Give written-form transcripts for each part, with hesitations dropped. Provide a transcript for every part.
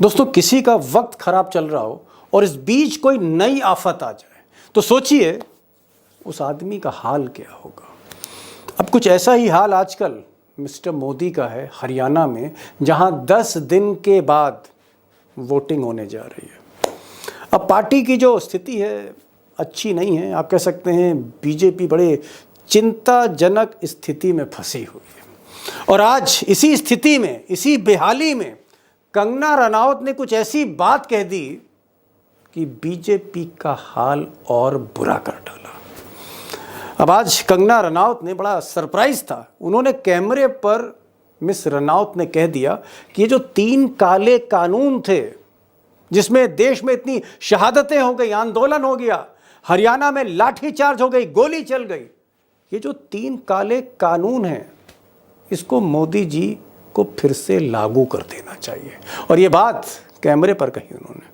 दोस्तों, किसी का वक्त खराब चल रहा हो और इस बीच कोई नई आफत आ जाए तो सोचिए उस आदमी का हाल क्या होगा। अब कुछ ऐसा ही हाल आजकल मिस्टर मोदी का है हरियाणा में, जहां 10 दिन के बाद वोटिंग होने जा रही है। अब पार्टी की जो स्थिति है अच्छी नहीं है। आप कह सकते हैं बीजेपी बड़े चिंताजनक स्थिति में फंसी हुई है। और आज इसी स्थिति में, इसी बेहाली में कंगना रनौत ने कुछ ऐसी बात कह दी कि बीजेपी का हाल और बुरा कर डाला। अब आज कंगना रनौत ने, बड़ा सरप्राइज था, उन्होंने कैमरे पर मिस रनौत ने कह दिया कि ये जो 3 काले कानून थे जिसमें देश में इतनी शहादतें हो गई, आंदोलन हो गया, हरियाणा में लाठीचार्ज हो गई, गोली चल गई, ये जो 3 काले कानून हैं इसको मोदी जी को फिर से लागू कर देना चाहिए। और ये बात कैमरे पर कही उन्होंने।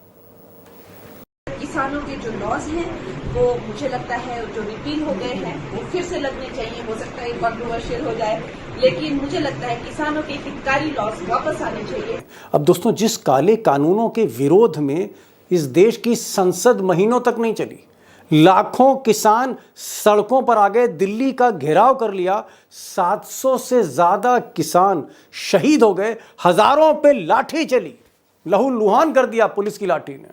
किसानों के जो लॉज हैं वो मुझे लगता है जो रिपील हो गए हैं वो फिर से लगने चाहिए। हो सकता है कॉन्ट्रोवर्शियल हो जाए, लेकिन मुझे लगता है किसानों के हितकारी लॉज वापस आने चाहिए। अब दोस्तों, जिस काले कानूनों के विरोध में इस देश की संसद महीनों तक नहीं चली, लाखों किसान सड़कों पर आ गए, दिल्ली का घेराव कर लिया, 700 से ज्यादा किसान शहीद हो गए, हजारों पे लाठी चली, लहूलुहान कर दिया पुलिस की लाठी ने।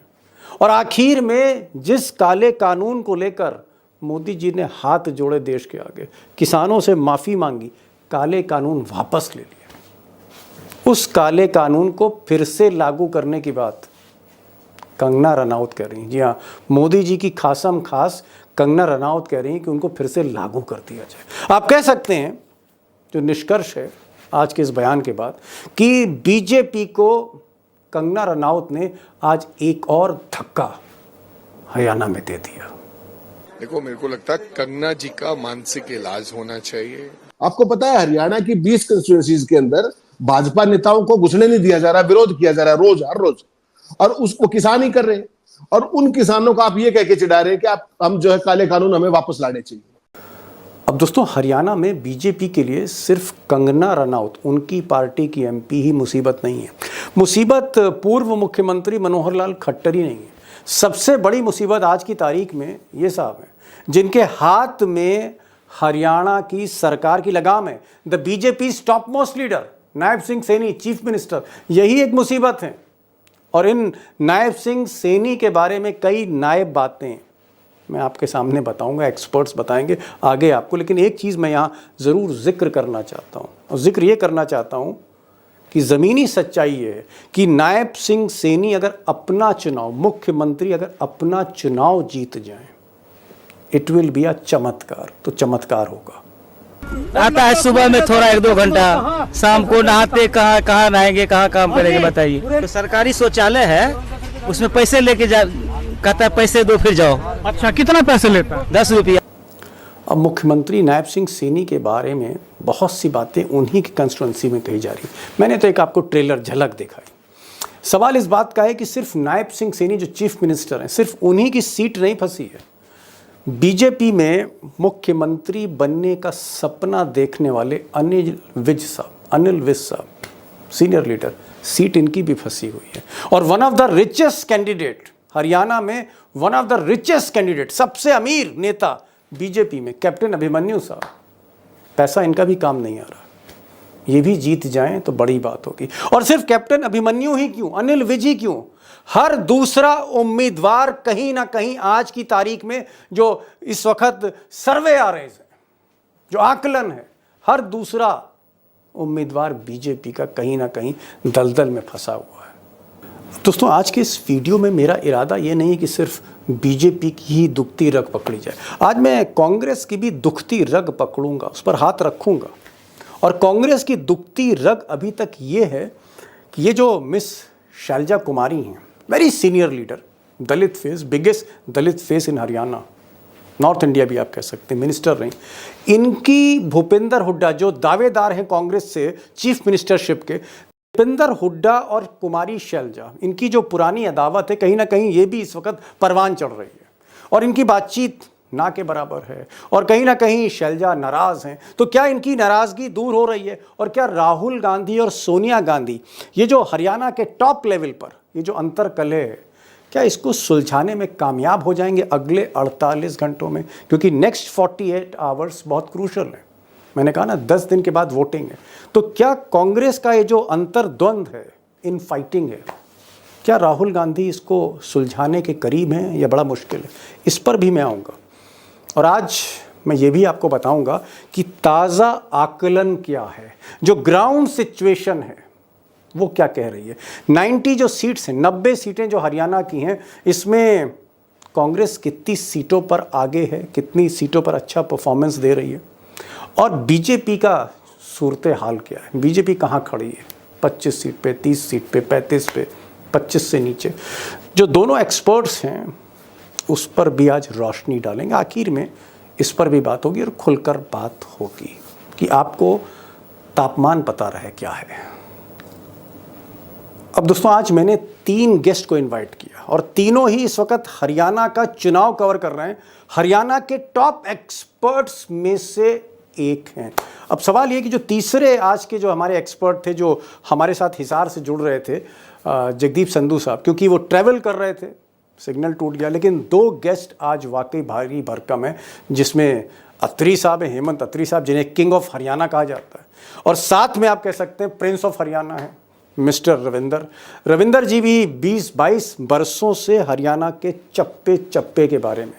और आखिर में जिस काले कानून को लेकर मोदी जी ने हाथ जोड़े देश के आगे, किसानों से माफी मांगी, काले कानून वापस ले लिए, उस काले कानून को फिर से लागू करने की बात कंगना रनौत कह रही हैं। जी हाँ, मोदी जी की खासम खास कंगना रनौत कह रही हैं कि उनको फिर से लागू कर दिया जाए। आप कह सकते हैं जो निष्कर्ष है आज के इस बयान के बाद कि बीजेपी को कंगना रनौत ने आज एक और धक्का हरियाणा में दे दिया। देखो, मेरे को लगता है कंगना जी का मानसिक इलाज होना चाहिए। आपको पता है हरियाणा की 20 कंस्टिट्यूएंसीज के अंदर भाजपा नेताओं को घुसने नहीं दिया जा रहा, विरोध किया जा रहा है रोज, हर रोज, और उसको किसान ही कर रहे हैं। और उन किसानों को आप ये कह के चिढ़ा रहे हैं कि हम जो है काले कानून हमें वापस लाने चाहिए। अब दोस्तों, हरियाणा में बीजेपी के लिए सिर्फ कंगना रनौत, उनकी पार्टी की एमपी ही मुसीबत नहीं है। मुसीबत पूर्व मुख्यमंत्री मनोहर लाल खट्टर ही नहीं है। सबसे बड़ी मुसीबत आज की तारीख में ये साहब हैं जिनके हाथ में हरियाणा की सरकार की लगाम है। The BJP top most leader Nayab Singh Saini, chief minister, यही एक मुसीबत है। और इन नायब सिंह सैनी के बारे में कई नायब बातें मैं आपके सामने बताऊंगा, एक्सपर्ट्स बताएंगे आगे आपको। लेकिन एक चीज़ मैं यहाँ ज़रूर जिक्र करना चाहता हूँ, और जिक्र ये करना चाहता हूँ कि ज़मीनी सच्चाई ये है कि नायब सिंह सैनी अगर अपना चुनाव, मुख्यमंत्री अगर अपना चुनाव जीत जाएं, इट विल बी अ चमत्कार। तो चमत्कार होगा। आता है सुबह में थोड़ा 1-2 घंटा, शाम को नहाते कहाँ नहाएंगे, कहाँ काम करेंगे बताइए। तो सरकारी शौचालय है, उसमें पैसे लेके जा, कहता है पैसे दो फिर जाओ। अच्छा, कितना पैसे लेता है? 10 रुपया। अब मुख्यमंत्री नायब सिंह सैनी के बारे में बहुत सी बातें उन्हीं की कंस्टिट्यूंसी में कही जा रही। मैंने तो एक आपको ट्रेलर झलक दिखाई। सवाल इस बात का है कि सिर्फ नायब सिंह सैनी जो चीफ मिनिस्टर हैं, सिर्फ उन्हीं की सीट नहीं फंसी है। बीजेपी में मुख्यमंत्री बनने का सपना देखने वाले अनिल विज साहब, सीनियर लीडर, सीट इनकी भी फंसी हुई है। और one of the richest candidate Haryana में, one of the richest candidate, सबसे अमीर नेता बीजेपी में कैप्टन अभिमन्यु साहब, पैसा इनका भी काम नहीं आ रहा। ये भी जीत जाएं तो बड़ी बात होगी। और सिर्फ कैप्टन अभिमन्यु ही क्यों, अनिल विज ही क्यों, हर दूसरा उम्मीदवार कहीं ना कहीं आज की तारीख में, जो इस वक्त सर्वे आ रहे हैं, जो आकलन है, हर दूसरा उम्मीदवार बीजेपी का कहीं ना कहीं दलदल में फंसा हुआ है। दोस्तों, आज के इस वीडियो में मेरा इरादा ये नहीं कि सिर्फ बीजेपी की ही दुखती रग पकड़ी जाए। आज मैं कांग्रेस की भी दुखती रग पकड़ूंगा, उस पर हाथ रखूंगा। और कांग्रेस की दुखती रग अभी तक ये है कि ये जो मिस शैलजा कुमारी हैं, very senior leader, Dalit face, biggest Dalit face in Haryana, north India भी आप कह सकते हैं, मिनिस्टर रही, इनकी भूपेंद्र हुड्डा जो दावेदार हैं कांग्रेस से चीफ मिनिस्टरशिप के, भूपेंद्र हुड्डा और कुमारी शैलजा, इनकी जो पुरानी अदावत है, कहीं ना कहीं ये भी इस वक्त परवान चढ़ रही है। और इनकी बातचीत ना के बराबर है और कहीं ना कहीं शैलजा नाराज़ हैं। तो क्या इनकी नाराज़गी दूर हो रही है? और क्या राहुल गांधी और सोनिया गांधी, ये जो हरियाणा के टॉप लेवल पर ये जो अंतर कलह है, क्या इसको सुलझाने में कामयाब हो जाएंगे अगले 48 घंटों में? क्योंकि नेक्स्ट 48 आवर्स बहुत क्रूशल है। मैंने कहा ना 10 दिन के बाद वोटिंग है। तो क्या कांग्रेस का ये जो अंतर्द्वंद है, इन फाइटिंग है, क्या राहुल गांधी इसको सुलझाने के करीब हैं या बड़ा मुश्किल है? इस पर भी मैं आऊँगा। और आज मैं ये भी आपको बताऊंगा कि ताज़ा आकलन क्या है, जो ग्राउंड सिचुएशन है वो क्या कह रही है। 90 जो सीट्स हैं, 90 सीटें जो हरियाणा की हैं, इसमें कांग्रेस कितनी सीटों पर आगे है, कितनी सीटों पर अच्छा परफॉर्मेंस दे रही है, और बीजेपी का सूरत हाल क्या है, बीजेपी कहाँ खड़ी है, 25 सीट पे, 30 सीट पे, 35 पे, 25 से नीचे। जो दोनों एक्सपर्ट्स हैं उस पर भी आज रोशनी डालेंगे। आखिर में इस पर भी बात होगी और खुलकर बात होगी कि आपको तापमान पता रहे क्या है। अब दोस्तों, आज मैंने 3 गेस्ट को इनवाइट किया और तीनों ही इस वक्त हरियाणा का चुनाव कवर कर रहे हैं। हरियाणा के टॉप एक्सपर्ट्स में से एक हैं। अब सवाल ये कि जो तीसरे आज के जो हमारे एक्सपर्ट थे, जो हमारे साथ हिसार से जुड़ रहे थे, जगदीप संधू साहब, क्योंकि वो ट्रैवल कर रहे थे, सिग्नल टूट गया। लेकिन 2 गेस्ट आज वाकई भारी भरकम है, जिसमें अत्री साहब हैं, हेमंत अत्री साहब, जिन्हें किंग ऑफ हरियाणा कहा जाता है, और साथ में आप कह सकते हैं प्रिंस ऑफ हरियाणा है मिस्टर रविंदर जी भी 20-22 बरसों से हरियाणा के चप्पे चप्पे के बारे में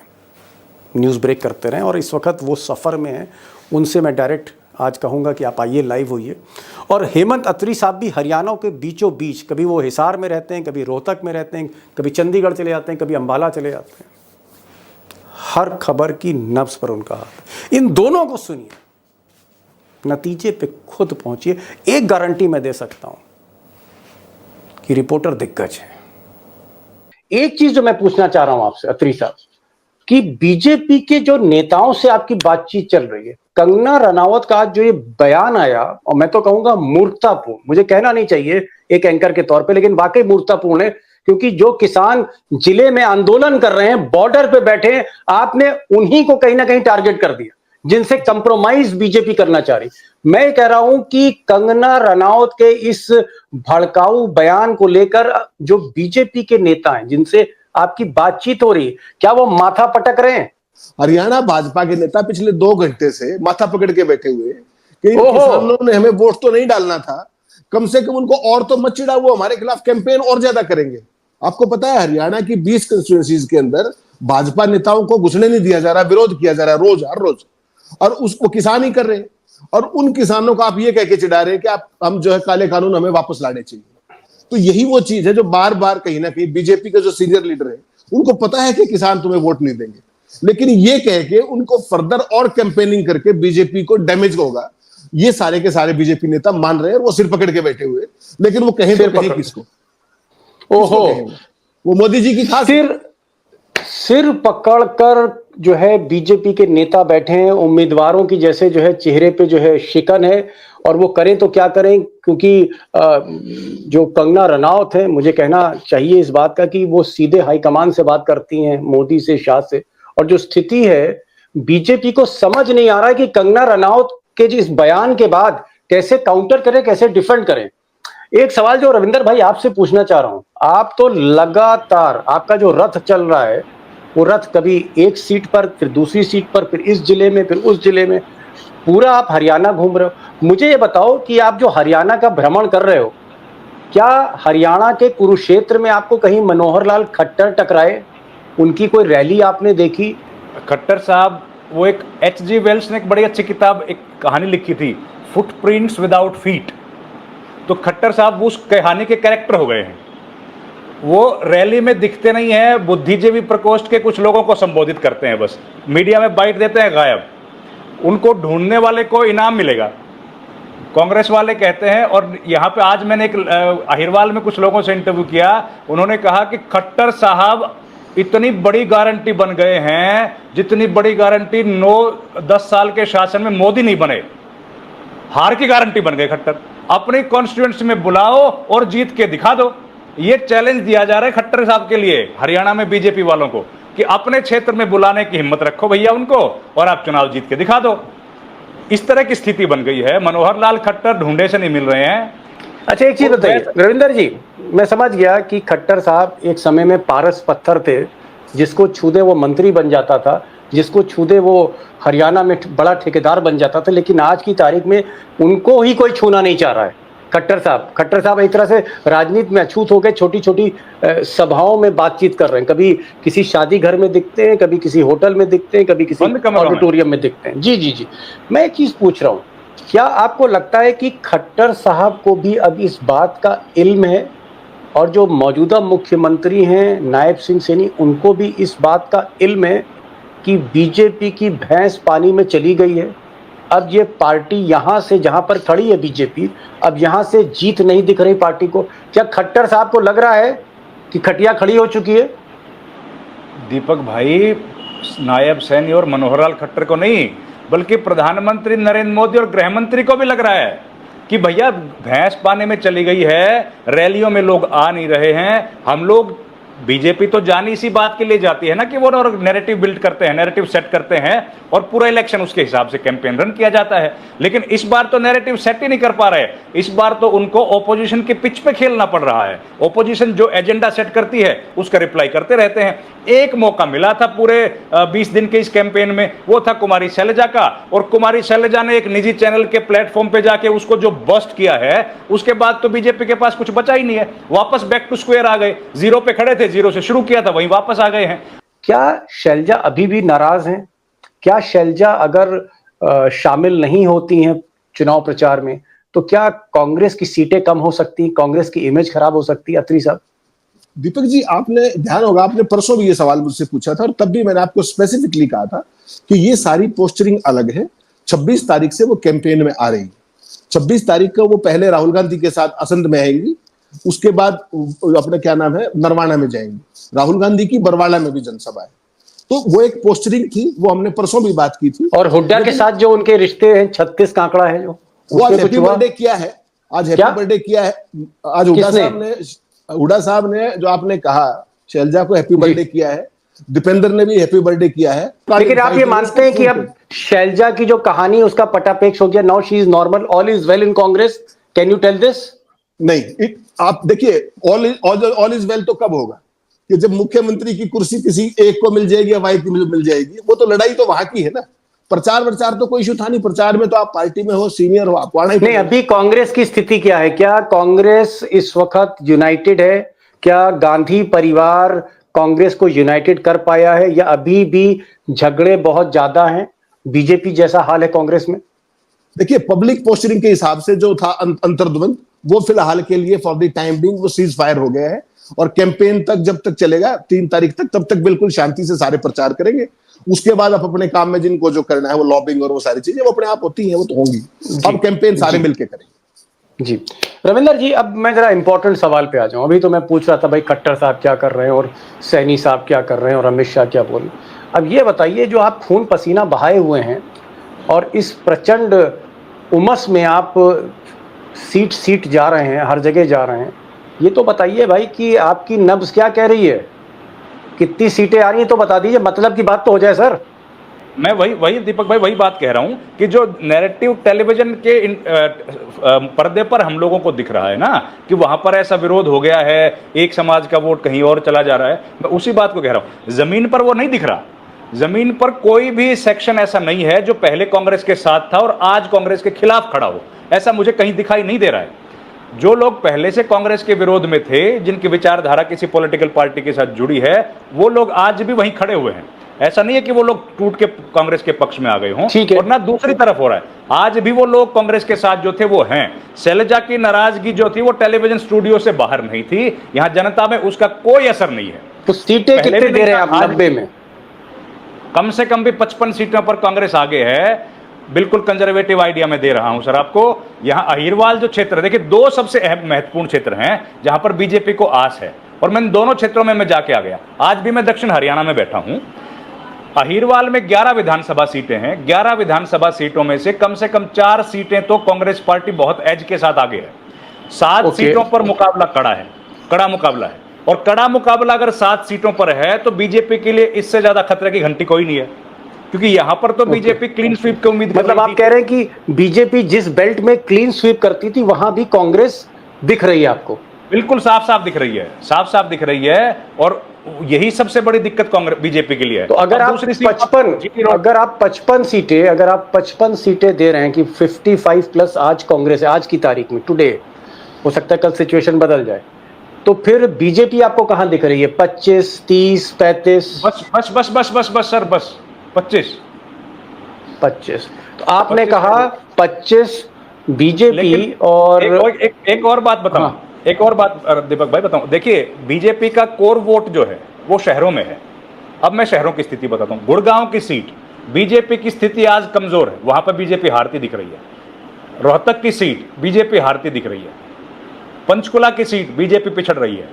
न्यूज़ ब्रेक करते रहे और इस वक्त वो सफ़र में हैं। उनसे मैं डायरेक्ट आज कहूँगा कि आप आइए, लाइव होइए। और हेमंत अत्री साहब भी हरियाणा के बीचों बीच, कभी वो हिसार में रहते हैं, कभी रोहतक में रहते हैं, कभी चंडीगढ़ चले जाते हैं, कभी अम्बाला चले जाते हैं। हर खबर की नब्ज़ पर उनका हाथ। इन दोनों को सुनिए, नतीजे पे खुद पहुंचिए। एक गारंटी मैं दे सकता हूं कि रिपोर्टर दिग्गज है। एक चीज जो मैं पूछना चाह रहा हूं आपसे अत्री साहब, कि बीजेपी के जो नेताओं से आपकी बातचीत चल रही है, कंगना रनावत का आज जो ये बयान आया, और मैं तो कहूंगा मूर्खतापूर्ण, मुझे कहना नहीं चाहिए एक एंकर के तौर पे, लेकिन वाकई मूर्खतापूर्ण है, क्योंकि जो किसान जिले में आंदोलन कर रहे हैं, बॉर्डर पे बैठे हैं, आपने उन्हीं को कहीं ना कहीं टारगेट कर दिया जिनसे कंप्रोमाइज बीजेपी करना चाह रही। मैं कह रहा हूं कि कंगना रनावत के इस भड़काऊ बयान को लेकर जो बीजेपी के नेता हैं जिनसे आपकी बातचीत हो रही है, क्या वो माथा पटक रहे हैं? हरियाणा भाजपा के नेता पिछले 2 घंटे से माथा पकड़ के बैठे हुए कि किसानों ने हमें वोट तो नहीं डालना था, कम से कम उनको और तो मत चिढ़ाओ, वो हमारे खिलाफ कैंपेन और ज्यादा करेंगे। आपको पता है हरियाणा की 20 कंस्टिट्यूएंसीज के अंदर भाजपा नेताओं को घुसने नहीं दिया जा रहा, विरोध किया जा रहा है रोज, हर रोज, और उसको किसान ही कर रहे हैं। और उन किसानों को आप ये कह के चिढ़ा रहे हैं कि आप हम जो है काले कानून हमें वापस लाने चाहिए। तो यही वो चीज है जो बार बार कहीं ना कहीं बीजेपी के जो सीनियर लीडर है उनको पता है कि किसान तुम्हें वोट नहीं देंगे, लेकिन ये कह के उनको फर्दर और कैंपेनिंग करके बीजेपी को डैमेज होगा, ये सारे के सारे बीजेपी नेता मान रहे हैं और वो सिर पकड़ के बैठे हुए। लेकिन वो कहें तो कहें किसको? ओहो, वो मोदी जी की खास सिर पकड़कर जो है बीजेपी के नेता बैठे हैं, उम्मीदवारों की जैसे जो है चेहरे पे जो है शिकन है, और वो करें तो क्या करें, क्योंकि जो कंगना रनावत है, मुझे कहना चाहिए इस बात का कि वो सीधे हाईकमान से बात करती हैं, मोदी से, शाह से, और जो स्थिति है बीजेपी को समझ नहीं आ रहा है कि कंगना रनावत के इस बयान के बाद कैसे काउंटर करें, कैसे डिफेंड करें। एक सवाल जो रविंदर भाई आपसे पूछना चाह रहा हूं, आप तो लगातार आपका जो रथ चल रहा है, वो रथ कभी एक सीट पर, फिर दूसरी सीट पर, फिर इस जिले में, फिर उस जिले में, पूरा आप हरियाणा घूम रहे हो। मुझे ये बताओ कि आप जो हरियाणा का भ्रमण कर रहे हो, क्या हरियाणा के कुरुक्षेत्र में आपको कहीं मनोहर लाल खट्टर टकराए? उनकी कोई रैली आपने देखी? खट्टर साहब, वो एक H.G. वेल्स ने एक बड़ी अच्छी किताब, एक कहानी लिखी थी, फुटप्रिंट्स विदाउट फीट। तो खट्टर साहब वो उस कहानी के कैरेक्टर हो गए हैं। वो रैली में दिखते नहीं है, बुद्धिजीवी प्रकोष्ठ के कुछ लोगों को संबोधित करते हैं, बस मीडिया में बाइट देते हैं, गायब। उनको ढूंढने वाले को इनाम मिलेगा, कांग्रेस वाले कहते हैं। और यहाँ पे आज मैंने एक अहिरवाल में कुछ लोगों से इंटरव्यू किया, उन्होंने कहा कि खट्टर साहब इतनी बड़ी गारंटी बन गए हैं जितनी बड़ी गारंटी 9-10 साल के शासन में मोदी नहीं बने। हार की गारंटी बन गए खट्टर। अपनी कॉन्स्टिट्यूएंसी में बुलाओ और जीत के दिखा दो, ये चैलेंज दिया जा रहा है खट्टर साहब के लिए हरियाणा में बीजेपी वालों को। कि अपने क्षेत्र में बुलाने की हिम्मत रखो भैया उनको, और आप चुनाव जीत के दिखा दो। इस तरह की स्थिति बन गई है। मनोहर लाल खट्टर ढूंढे से नहीं मिल रहे हैं। अच्छा, एक चीज बताइए रविंदर जी, मैं समझ गया कि खट्टर साहब एक समय में पारस पत्थर थे, जिसको छू दे वो मंत्री बन जाता था, जिसको छू दे वो हरियाणा में बड़ा ठेकेदार बन जाता था, लेकिन आज की तारीख में उनको ही कोई छूना नहीं चाह रहा है। खट्टर साहब एक तरह से राजनीति में अछूत हो गए, छोटी छोटी सभाओं में बातचीत कर रहे हैं, कभी किसी शादी घर में दिखते हैं, कभी किसी होटल में दिखते हैं, कभी किसी ऑडिटोरियम में दिखते हैं। जी जी जी, मैं एक चीज पूछ रहा हूँ, क्या आपको लगता है कि खट्टर साहब को भी अब इस बात का इल्म है, और जो मौजूदा मुख्यमंत्री हैं नायब सिंह सैनी, उनको भी इस बात का इल्म है कि बीजेपी की भैंस पानी में चली गई है, अब ये पार्टी यहाँ से जहाँ पर खड़ी है बीजेपी, अब यहाँ से जीत नहीं दिख रही पार्टी को? क्या खट्टर साहब को लग रहा है कि खटिया खड़ी हो चुकी है? दीपक भाई, नायब सैनी और मनोहर लाल खट्टर को नहीं, बल्कि प्रधानमंत्री नरेंद्र मोदी और गृह मंत्री को भी लग रहा है कि भैया भैंस पानी में चली गई है, रैलियों में लोग आ नहीं रहे हैं। हम लोग, बीजेपी तो जानी इसी बात के लिए जाती है ना कि वो नैरेटिव बिल्ड करते हैं, नैरेटिव सेट करते हैं, और पूरा इलेक्शन उसके हिसाब से कैंपेन रन किया जाता है। लेकिन इस बार तो नैरेटिव सेट ही नहीं कर पा रहे। इस बार तो उनको ओपोजिशन के पिच पे खेलना पड़ रहा है। ओपोजिशन जो एजेंडा सेट करती है उसका रिप्लाई करते रहते हैं। एक मौका मिला था पूरे 20 दिन के इस कैंपेन में, वो था कुमारी शैलजा का, और कुमारी शैलजा ने एक निजी चैनल के प्लेटफॉर्म पे जाके उसको जो बस्ट किया है, उसके बाद तो बीजेपी के पास कुछ बचा ही नहीं है। वापस बैक टू स्क्वायर आ गए, जीरो पे खड़े थे, जीरो से शुरू किया था, वहीं वापस आ गए हैं। क्या शैलजा अभी भी नाराज हैं? क्या शैलजा अगर शामिल नहीं होती हैं चुनाव प्रचार में, तो क्या कांग्रेस की सीटें कम हो सकती, कांग्रेस की इमेज खराब हो सकती? अत्री साहब। दीपक जी, आपने ध्यान होगा, आपने परसों भी ये सवाल मुझसे पूछा था, और तब भी मैंने आपको स्पेसिफिकली कहा था कि ये सारी पोस्टरिंग अलग है। 26 तारीख से वो कैंपेन में आ रही है। 26 तारीख को वो पहले राहुल गांधी के साथ असंध में आएंगी, उसके बाद अपने क्या नाम है नरवाना में जाएंगी। राहुल गांधी की बरवाला में भी जनसभा है। तो वो एक पोस्टरिंग थी, वो हमने परसों भी बात की थी। और हुड्डा के साथ जो उनके रिश्ते हैं, 36 कांकड़ा है जो, वो आज हैप्पी बर्थडे किया है, आज हैप्पी बर्थडे किया है। आज हुड्डा साहब ने जो आपने कहा शैलजा को हैप्पी बर्थडे किया है, दीपेंद्र ने भी हैप्पी बर्थडे किया है। लेकिन आप ये मानते हैं कि अब शैलजा की जो कहानी है उसका पटापेक्ष हो गया, now she is normal, all is well in Congress? Can you tell this? नहीं, आप देखिए, ऑल इज वेल तो कब होगा कि जब मुख्यमंत्री की कुर्सी किसी एक को मिल जाएगी या वाई की मिल जाएगी। वो तो लड़ाई तो वहां की है ना। प्रचार तो कोई इशू था नहीं। प्रचार में तो आप पार्टी में हो, सीनियर हो, आप आना ही नहीं। अभी कांग्रेस की स्थिति क्या है? क्या कांग्रेस इस वक्त यूनाइटेड है? क्या गांधी परिवार कांग्रेस को यूनाइटेड कर पाया है, या अभी भी झगड़े बहुत ज्यादा हैं, बीजेपी जैसा हाल है कांग्रेस में? देखिए, पब्लिक पोस्टरिंग के हिसाब से जो था अंतर्द्वंद, वो फिलहाल के लिए फॉर द टाइम बिंग वो सीज फायर हो गया है। और कैंपेन तक जब तक चलेगा 3 तारीख तक, तब तक बिल्कुल शांति से सारे प्रचार करेंगे। उसके बाद आप अपने काम में जिनको जो करना है, वो लॉबिंग और वो सारी चीजें, वो अपने आप होती हैं, वो तो होंगी। अब कैंपेन सारे मिलके करेंगे। जी रविंदर जी, अब मैं जरा इंपॉर्टेंट सवाल पे आ जाऊं। अभी तो मैं पूछ रहा था भाई खट्टर साहब क्या कर रहे हैं और सैनी साहब क्या कर रहे हैं और अमित शाह क्या बोल रहे हैं। अब ये बताइए, जो आप खून पसीना बहाए हुए हैं और इस प्रचंड उमस में आप सीट जा रहे हैं, हर जगह जा रहे हैं, ये तो बताइए भाई कि आपकी नब्ज क्या कह रही है? कितनी सीटें आ रही हैं तो बता दीजिए, मतलब की बात तो हो जाए सर। मैं वही दीपक भाई वही बात कह रहा हूं कि जो नैरेटिव टेलीविजन के पर्दे पर हम लोगों को दिख रहा है ना कि वहां पर ऐसा विरोध हो गया है, एक समाज का वोट कहीं और चला जा रहा है, मैं उसी बात को कह रहा हूं। जमीन पर वो नहीं दिख रहा। जमीन पर कोई भी सेक्शन ऐसा नहीं है जो पहले कांग्रेस के साथ था और आज कांग्रेस के खिलाफ खड़ा हो, ऐसा मुझे कहीं दिखाई नहीं दे रहा है। जो लोग पहले से कांग्रेस के विरोध में थे, जिनकी विचारधारा किसी पॉलिटिकल पार्टी के साथ जुड़ी है, वो लोग आज भी वहीं खड़े हुए हैं। ऐसा नहीं है कि वो लोग टूट के कांग्रेस के पक्ष में आ गए हों, और ना दूसरी तरफ हो रहा है। आज भी वो लोग कांग्रेस के साथ जो थे वो हैं। शैलजा की नाराजगी जो थी वो टेलीविजन स्टूडियो से बाहर नहीं थी, यहां जनता में उसका कोई असर नहीं है। तो सीटें कितने दे रहे हैं आप? 90 में कम से कम भी 55 सीटों पर कांग्रेस आगे है। बिल्कुल कंजर्वेटिव आइडिया में दे रहा हूं सर आपको। यहां अहिरवाल जो क्षेत्र है, देखिए 2 सबसे अहम महत्वपूर्ण क्षेत्र हैं जहां पर बीजेपी को आस है, और मैं दोनों क्षेत्रों में मैं जाके आ गया। आज भी मैं दक्षिण हरियाणा में बैठा हूं। अहिरवाल में 11 विधानसभा सीटें हैं। 11 विधानसभा सीटों में से कम 4 सीटें तो कांग्रेस पार्टी बहुत एज के साथ आगे है। 7 सीटों पर मुकाबला कड़ा मुकाबला है। और कड़ा मुकाबला अगर 7 सीटों पर है तो बीजेपी के लिए इससे ज्यादा खतरे की घंटी कोई नहीं है, क्योंकि यहां पर तो बीजेपी क्लीन स्वीप की उम्मीद कर मतलब रही आप थी। कह रहे हैं कि बीजेपी जिस बेल्ट में क्लीन स्वीप करती थी वहां भी कांग्रेस दिख रही है आपको? बिल्कुल साफ साफ दिख रही है, साफ साफ दिख रही है, और यही सबसे बड़ी दिक्कत कांग्रेस बीजेपी के लिए है। तो अगर अब आप दूसरी सीट 55 सीटें दे रहे हैं कि 55 प्लस आज कांग्रेस है, आज की तारीख में, टुडे, हो सकता है कल सिचुएशन बदल जाए, तो फिर बीजेपी आपको कहां दिख रही है? 25, 30, 35? बस बस बस बस बस बस सर, बस 25। तो आपने 25 कहा 25 बीजेपी लेकिन और एक और बात बताऊं, हाँ। एक और बात दीपक भाई बताऊं। देखिए, बीजेपी का कोर वोट जो है वो शहरों में है। अब मैं शहरों की स्थिति बताता हूं। गुड़गांव की सीट बीजेपी की स्थिति आज कमजोर है, वहां पर बीजेपी हारती दिख रही है। रोहतक की सीट बीजेपी हारती दिख रही है। पंचकुला की सीट बीजेपी पिछड़ रही है।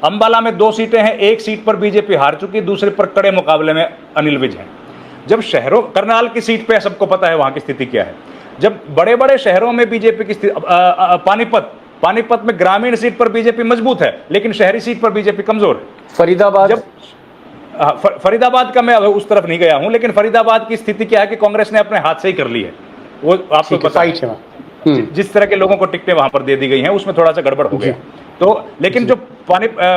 अंबाला में 2 सीटें हैं, एक सीट पर बीजेपी हार चुकी, दूसरे पर कड़े मुकाबले में अनिल विज हैं। जब शहरों, करनाल की सीट पे सबको पता है वहां की स्थिति क्या है। जब बड़े बड़े शहरों में बीजेपी की स्थिति, पानीपत में ग्रामीण सीट पर बीजेपी मजबूत है, लेकिन शहरी सीट पर बीजेपी कमजोर है। फरीदाबाद, जब फरीदाबाद का मैं उस तरफ नहीं गया हूं, लेकिन फरीदाबाद की स्थिति क्या है कि कांग्रेस ने अपने हाथ से ही कर ली है, वो आपको पता है। जिस तरह के लोगों को टिकटें वहां पर दे दी गई हैं, उसमें थोड़ा सा गड़बड़ हो गया। तो लेकिन जो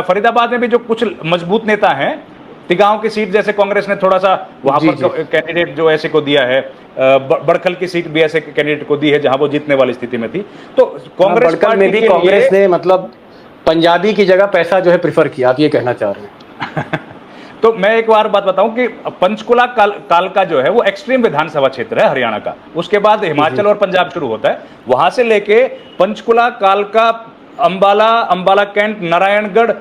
फरीदाबाद में भी जो कुछ मजबूत नेता हैं, तिगांव की सीट जैसे कांग्रेस ने थोड़ा सा वहां पर कैंडिडेट जो ऐसे को दिया है, बड़खल की सीट भी ऐसे कैंडिडेट को दी है जहां वो जीतने वाली स्थिति में थी। तो कांग्रेस बड़खल में भी कांग्रेस ने मतलब पंजाबी की जगह पैसा जो है प्रिफर किया, आप ये कहना चाह रहे हैं? तो मैं एक बार बात बताऊं कि पंचकुला कालका जो है वो एक्सट्रीम विधानसभा क्षेत्र है हरियाणा का, उसके बाद हिमाचल और पंजाब शुरू होता है। वहां से लेके पंचकुला, कालका, अंबाला कैंट, नारायणगढ़,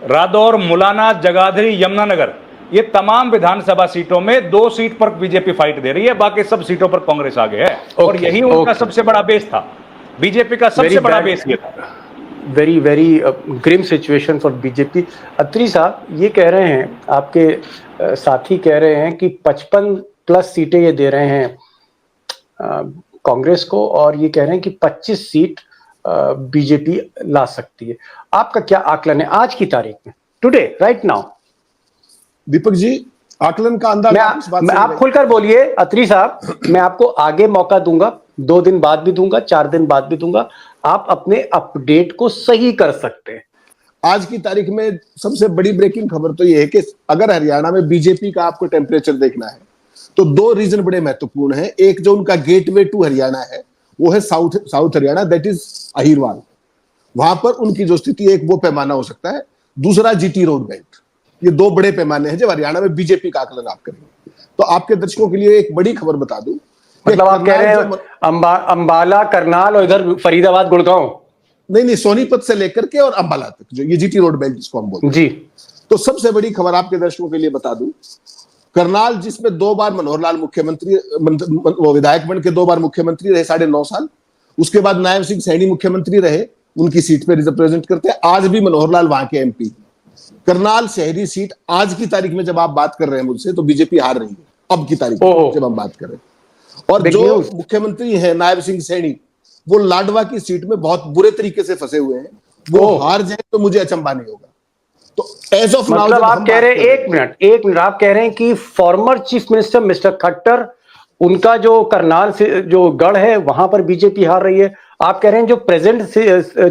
रादौर, मुलाना, जगाधरी, यमुनानगर, ये तमाम विधानसभा सीटों में 2 सीट पर बीजेपी फाइट दे रही है, बाकी सब सीटों पर कांग्रेस आगे है। और यही उनका सबसे बड़ा बेस था, बीजेपी का सबसे बड़ा बेस ये था। Very very grim situation for BJP. Atri साहब ये कह रहे हैं, आपके साथी कह रहे हैं कि 55 प्लस सीटें ये दे रहे हैं कांग्रेस को, और ये कह रहे हैं कि 25 सीट बीजेपी ला सकती है। आपका क्या आकलन है आज की तारीख में, today, right now? Deepak ji, आकलन का अंदाज आप खुलकर बोलिए अत्री साहब, मैं आपको आगे मौका दूंगा, 2 दिन बाद भी दूंगा, 4 दिन बाद भी दूंगा, आप अपने अपडेट को सही कर सकते हैं। आज की तारीख में सबसे बड़ी ब्रेकिंग खबर तो यह है कि अगर हरियाणा में बीजेपी का आपको टेम्परेचर देखना है तो 2 रीजन बड़े महत्वपूर्ण हैं। एक जो उनका गेटवे टू हरियाणा है वो है south Haryana, that is Ahirwal. वहां पर उनकी जो स्थिति है, एक वो पैमाना हो सकता है, दूसरा जीटी रोड बेल्ट। ये 2 बड़े पैमाने हैं जब हरियाणा में बीजेपी का आकलन आप करेंगे। तो आपके दर्शकों के लिए एक बड़ी खबर बता दूं, मतलब आप कह रहे हैं अंबाला, करनाल और इधर फरीदाबाद, गुड़गांव? नहीं, सोनीपत से लेकर के और अंबाला तक, जो ये जीटी रोड बेल्ट जिसको हम बोलते हैं जी। तो सबसे बड़ी खबर आपके दर्शकों के लिए बता दूं, करनाल जिसमें 2 बार मनोहर लाल मुख्यमंत्री, वो विधायक बन के 2 बार मुख्यमंत्री रहे 9.5 साल, उसके बाद नायब सिंह सैनी मुख्यमंत्री रहे, उनकी सीट पे रिप्रेजेंट करते हैं, आज भी मनोहर लाल वहां के एमपी। करनाल शहरी सीट आज की तारीख में जब आप बात कर रहे हैं मुझसे, तो बीजेपी हार रही है अब की तारीख में जब हम बात कर रहे हैं। और जो मुख्यमंत्री है नायब सिंह सैनी, वो लाडवा की सीट में बहुत बुरे तरीके से फंसे हुए हैं, वो हार जाए तो मुझे अचंभा नहीं होगा। तो एज ऑफ नाउ, मतलब आप कह रहे हैं, एक मिनट, आप कह रहे हैं कि former chief minister mister Khattar, उनका जो करनाल से जो गढ़ है वहां पर बीजेपी हार रही है। आप कह रहे हैं जो प्रेजेंट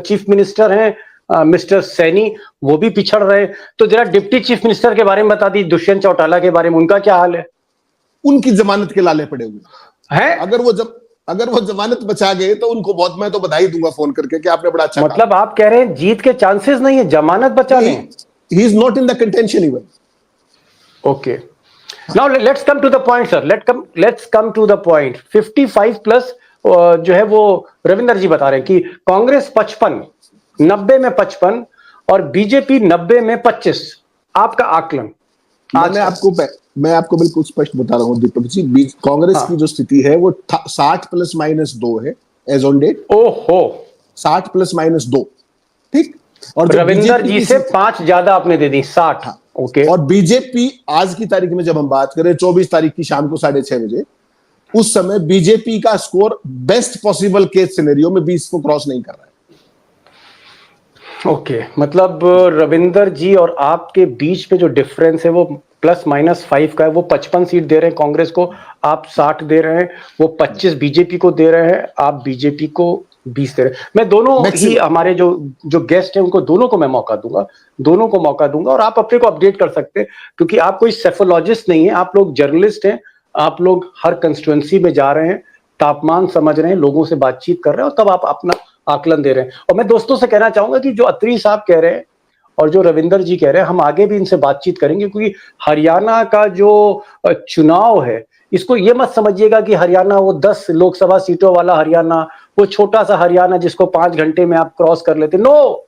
चीफ मिनिस्टर हैं मिस्टर सैनी, वो भी पिछड़ रहे। तो जरा डिप्टी चीफ मिनिस्टर के बारे में बता दी, दुष्यंत चौटाला के बारे में, उनका क्या हाल है? उनकी जमानत के लाले पड़े हुए हैं। अगर वो जमानत बचा गए तो उनको बहुत, मैं तो बधाई दूंगा फोन करके कि आपने बड़ा अच्छा, मतलब आप कह रहे हैं जीत के चांसेस नहीं है, जमानत बचा लें? He is not in the contention even. Okay. Now let's come to the point, sir. Let's come to the point. 55 plus जो है वो रविंदर जी बता रहे हैं कि कांग्रेस 55, 90 में 55 और बीजेपी 90 में 25। आपका आकलन? मैं आपको बिल्कुल स्पष्ट बता रहा हूं दीपक जी, कांग्रेस की जो स्थिति है वो 60 ±2 है एज ऑन डेट। ओहो, 60 ±2, ठीक। और रविंदर जी से 5 ज्यादा आपने दे दी, 60। ओके। और बीजेपी आज की तारीख में जब हम बात करें 24 तारीख की शाम को 6:30 बजे, उस समय बीजेपी का score best possible case scenario में 20 को क्रॉस नहीं कर रहा है। ओके मतलब रविंदर जी और आपके बीच में जो डिफरेंस है वो +-5 का है। वो 55 सीट दे रहे हैं कांग्रेस को, आप 60 दे रहे हैं, वो 25 बीजेपी को दे रहे हैं, आप बीजेपी को 20 दे रहे हैं। मैं दोनों ही हमारे जो जो गेस्ट हैं उनको दोनों को मैं मौका दूंगा और आप अपने को अपडेट कर सकते हैं, क्योंकि आप कोई सेफोलॉजिस्ट नहीं है, आप लोग जर्नलिस्ट हैं, आप लोग हर कंस्टिट्यूंसी में जा रहे हैं, तापमान समझ रहे हैं, लोगों से बातचीत कर रहे हैं और तब आप अपना आकलन दे रहे हैं। और मैं दोस्तों से कहना चाहूंगा कि जो अत्री साहब कह रहे हैं और जो रविंदर जी कह रहे हैं, हम आगे भी इनसे बातचीत करेंगे, क्योंकि हरियाणा का जो चुनाव है, इसको ये मत समझिएगा कि हरियाणा वो 10 लोकसभा सीटों वाला हरियाणा, वो छोटा सा हरियाणा जिसको 5 घंटे में आप क्रॉस कर लेते। No,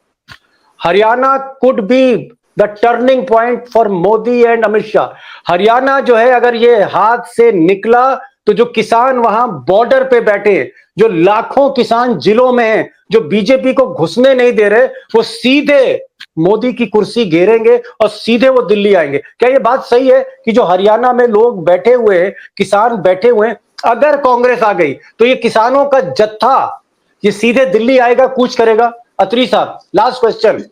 Haryana could be the turning point for Modi and Amit Shah. Haryana जो है, अगर ये हाथ से निकला तो जो किसान वहां बॉर्डर पे बैठे, जो लाखों किसान जिलों में हैं, जो बीजेपी को घुसने नहीं दे रहे, वो सीधे मोदी की कुर्सी घेरेंगे और सीधे वो दिल्ली आएंगे। क्या ये बात सही है कि जो हरियाणा में लोग बैठे हुए हैं, किसान बैठे हुए हैं, अगर कांग्रेस आ गई तो ये किसानों का जत्था ये सीधे दिल्ली आएगा, कूच करेगा? अत्री साहब, लास्ट क्वेश्चन।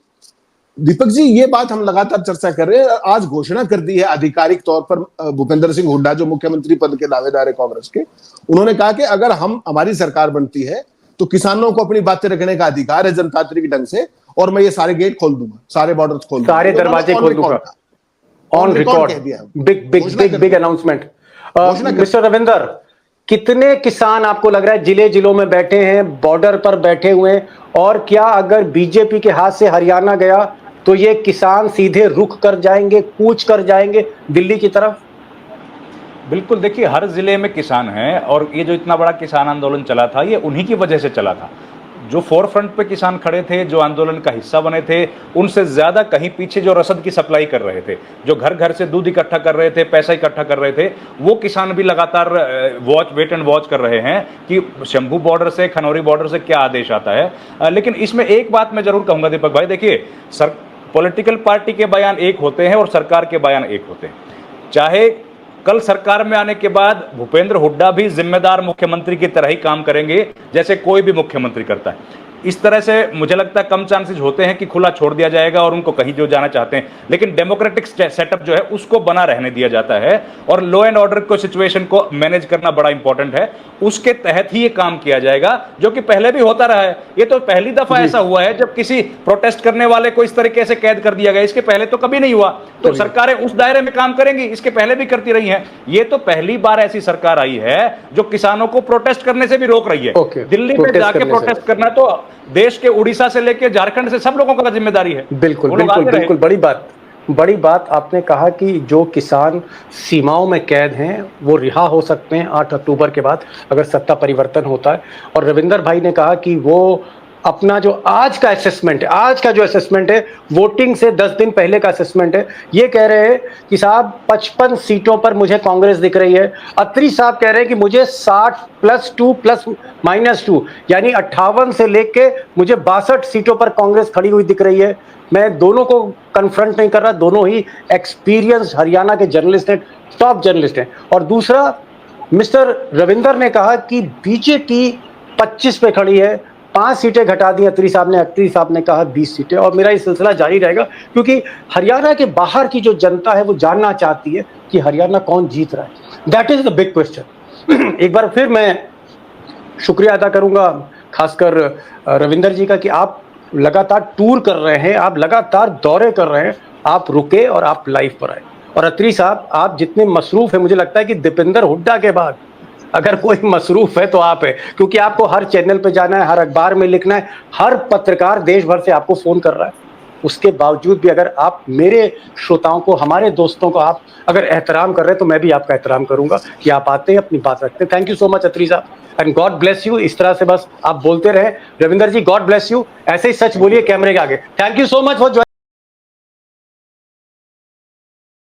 दीपक जी, ये बात हम लगातार चर्चा कर रहे हैं। आज घोषणा कर दी है आधिकारिक तौर पर भूपेंद्र सिंह हुड्डा, जो मुख्यमंत्री पद के दावेदार है कांग्रेस के, उन्होंने कहा कि अगर हमारी सरकार बनती है तो किसानों को अपनी बातें रखने का अधिकार है जनतांत्रिक ढंग से, और मैं ये सारे गेट खोल दूंगा, सारे बॉर्डर खोल दूंगा, सारे दरवाजे खोल दूंगा, on record. Big announcement. Mister Ravinder, कितने किसान आपको लग रहा है जिले जिलों में बैठे हैं, बॉर्डर पर बैठे हुए हैं, और क्या अगर बीजेपी के हाथ से हरियाणा गया तो ये किसान सीधे रुख कर जाएंगे, कूच कर जाएंगे दिल्ली की तरफ? बिल्कुल, देखिए हर जिले में किसान हैं, और ये जो इतना बड़ा किसान आंदोलन चला था ये उन्हीं की वजह से चला था। जो फोर फ्रंट पे किसान खड़े थे, जो आंदोलन का हिस्सा बने थे, उनसे ज्यादा कहीं पीछे जो रसद की सप्लाई कर रहे थे, जो घर घर से दूध इकट्ठा कर रहे थे, पैसा इकट्ठा कर रहे थे, वो किसान भी लगातार वेट एंड वॉच कर रहे हैं कि शंभू बॉर्डर से, खनौरी बॉर्डर से क्या आदेश आता है। लेकिन इसमें एक बात मैं जरूर कहूंगा दीपक भाई, देखिए पॉलिटिकल पार्टी के बयान एक होते हैं और सरकार के बयान एक होते हैं। चाहे कल सरकार में आने के बाद भूपेंद्र हुड्डा भी जिम्मेदार मुख्यमंत्री की तरह ही काम करेंगे जैसे कोई भी मुख्यमंत्री करता है। इस तरह से मुझे लगता है कम चांसेस होते हैं कि खुला छोड़ दिया जाएगा और उनको कहीं जो जाना चाहते हैं, लेकिन डेमोक्रेटिक सेटअप जो है उसको बना रहने दिया जाता है और लॉ एंड ऑर्डर को सिचुएशन को मैनेज करना बड़ा इंपॉर्टेंट है। उसके तहत ही ये काम किया जाएगा, जो कि पहले भी होता रहा है। ये तो पहली दफा ऐसा हुआ है जब किसी प्रोटेस्ट करने वाले को इस तरीके से कैद कर दिया गया, इसके पहले तो कभी नहीं हुआ। तो सरकारें उस दायरे में काम करेंगी, इसके पहले भी करती रही हैं। ये तो पहली बार ऐसी सरकार आई है जो किसानों को प्रोटेस्ट करने से भी रोक रही है। दिल्ली में जाके प्रोटेस्ट करना तो देश के उड़ीसा से लेकर झारखंड से सब लोगों का जिम्मेदारी है। बिल्कुल बिल्कुल बिल्कुल, बड़ी बात आपने कहा कि जो किसान सीमाओं में कैद हैं वो रिहा हो सकते हैं 8 अक्टूबर के बाद, अगर सत्ता परिवर्तन होता है। और रविंदर भाई ने कहा कि वो अपना जो आज का असेसमेंट है, आज का जो असेसमेंट है, वोटिंग से 10 दिन पहले का असेसमेंट है, ये कह रहे हैं कि साहब 55 सीटों पर मुझे कांग्रेस दिख रही है। अत्री साहब कह रहे हैं कि मुझे 60 +2 ±2 यानी 58 से लेके मुझे 62 सीटों पर कांग्रेस खड़ी हुई दिख रही है। मैं दोनों को कन्फ्रंट नहीं कर रहा, दोनों ही एक्सपीरियंस हरियाणा के जर्नलिस्ट हैं, टॉप जर्नलिस्ट हैं। और दूसरा, मिस्टर रविंदर ने कहा कि बीजेपी 25 पे खड़ी है, 5 सीटें घटा दी अत्री साहब ने कहा 20 सीटें। और मेरा ये सिलसिला जारी रहेगा, क्योंकि हरियाणा के बाहर की जो जनता है वो जानना चाहती है कि हरियाणा कौन जीत रहा है। That is the big question. एक बार फिर मैं शुक्रिया अदा करूंगा खासकर रविंदर जी का कि आप लगातार टूर कर रहे हैं, आप लगातार दौरे कर रहे हैं, आप रुके और आप लाइव पर आए। और अत्री साहब, आप जितने मसरूफ है, मुझे लगता है कि दीपेंद्र हुड्डा के बाद अगर कोई मसरूफ है तो आप है, क्योंकि आपको हर चैनल पे जाना है, हर अखबार में लिखना है, हर पत्रकार देश भर से आपको फोन कर रहा है। उसके बावजूद भी अगर आप मेरे श्रोताओं को, हमारे दोस्तों को आप अगर एहतराम कर रहे हैं तो मैं भी आपका एहतराम करूंगा कि आप आते हैं, अपनी बात रखते हैं। थैंक यू सो मच अत्री साहब, एंड गॉड ब्लेस यू। इस तरह से बस आप बोलते रहे। रविंदर जी, गॉड ब्लेस यू, ऐसे ही सच बोलिए कैमरे के आगे। Thank you so much for